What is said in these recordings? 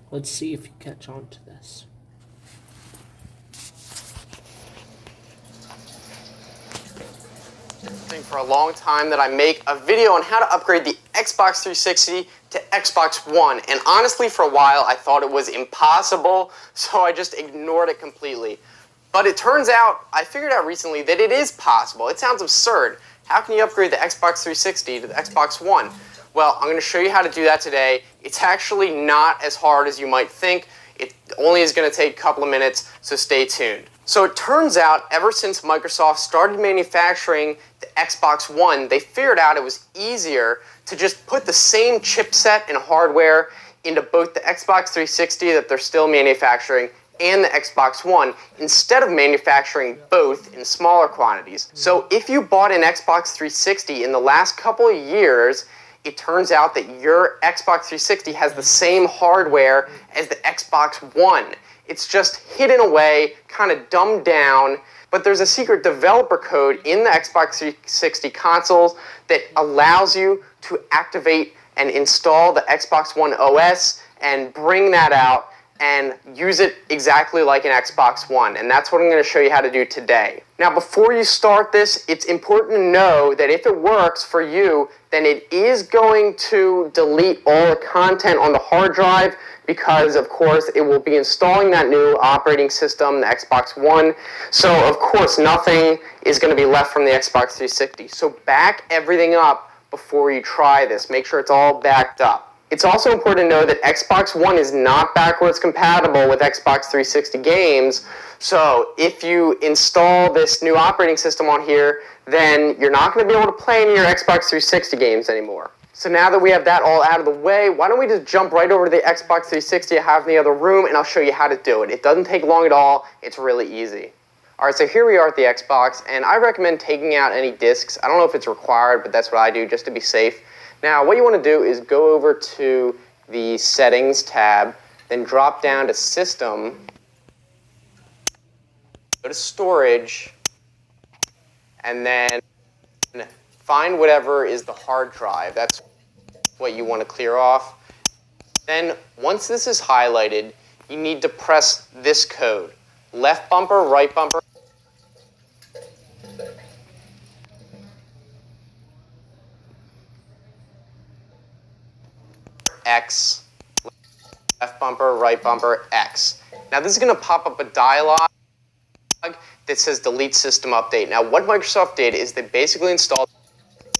Let's see if you catch on to this. For a long time that I make a video on how to upgrade the Xbox 360 to Xbox One, and honestly for a while I thought it was impossible, so I just ignored it completely. But it turns out, I figured out recently that it is possible. It sounds absurd. How can you upgrade the Xbox 360 to the Xbox One? Well, I'm going to show you how to do that today. It's actually not as hard as you might think. It only is going to take a couple of minutes, so stay tuned. So it turns out, ever since Microsoft started manufacturing the Xbox One, they figured out it was easier to just put the same chipset and hardware into both the Xbox 360 that they're still manufacturing and the Xbox One, instead of manufacturing both in smaller quantities. So if you bought an Xbox 360 in the last couple of years, it turns out that your Xbox 360 has the same hardware as the Xbox One. It's just hidden away, kind of dumbed down, but there's a secret developer code in the Xbox 360 consoles that allows you to activate and install the Xbox One OS and bring that out and use it exactly like an Xbox One. And that's what I'm going to show you how to do today. Now, before you start this, it's important to know that if it works for you, then it is going to delete all the content on the hard drive because, of course, it will be installing that new operating system, the Xbox One. So, of course, nothing is going to be left from the Xbox 360. So back everything up before you try this. Make sure it's all backed up. It's also important to know that Xbox One is not backwards compatible with Xbox 360 games, so if you install this new operating system on here, then you're not going to be able to play any of your Xbox 360 games anymore. So now that we have that all out of the way, why don't we just jump right over to the Xbox 360 I have in the other room, and I'll show you how to do it. It doesn't take long at all. It's really easy. Alright, so here we are at the Xbox, and I recommend taking out any discs. I don't know if it's required, but that's what I do just to be safe. Now, what you want to do is go over to the Settings tab, then drop down to System, go to Storage, and then find whatever is the hard drive. That's what you want to clear off. Then, once this is highlighted, you need to press this code. Left bumper, right bumper. X, left bumper, right bumper, X. Now this is going to pop up a dialog that says delete system update. Now what Microsoft did is they basically installed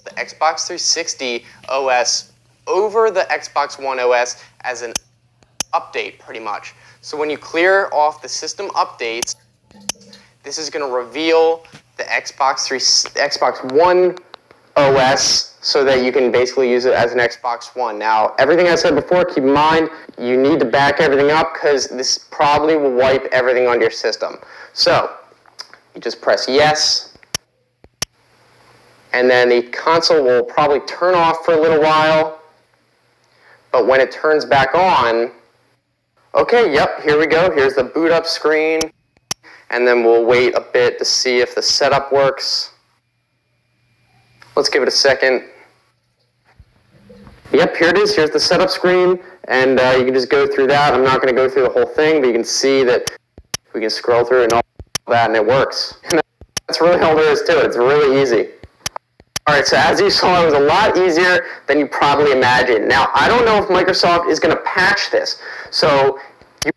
the Xbox 360 OS over the Xbox One OS as an update pretty much. So when you clear off the system updates, this is going to reveal the Xbox One OS so that you can basically use it as an Xbox One. Now, everything I said before, keep in mind, you need to back everything up because this probably will wipe everything on your system. So, you just press yes, and then the console will probably turn off for a little while. but when it turns back on, okay, yep, here we go. Here's the boot up screen. And then we'll wait a bit to see if the setup works. Let's give it a second. Yep, here it is. Here's the setup screen. And you can just go through that. I'm not going to go through the whole thing, but you can see that we can scroll through and all that, and it works. And that's really all there is to it. It's really easy. All right, so as you saw, it was a lot easier than you probably imagined. Now, I don't know if Microsoft is going to patch this. So you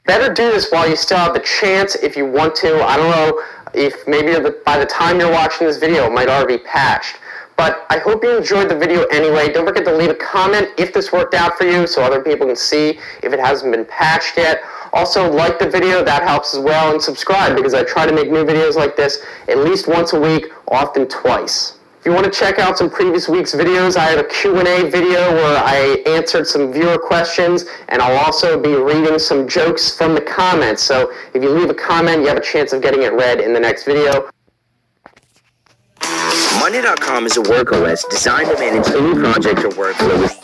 better do this while you still have the chance if you want to. I don't know if maybe by the time you're watching this video, it might already be patched. But I hope you enjoyed the video anyway. Don't forget to leave a comment if this worked out for you so other people can see if it hasn't been patched yet. Also, like the video, that helps as well, and subscribe because I try to make new videos like this at least once a week, often twice. If you want to check out some previous week's videos, I have a Q&A video where I answered some viewer questions, and I'll also be reading some jokes from the comments. So if you leave a comment, you have a chance of getting it read in the next video. Monday.com is a work OS designed to manage any project or workflow with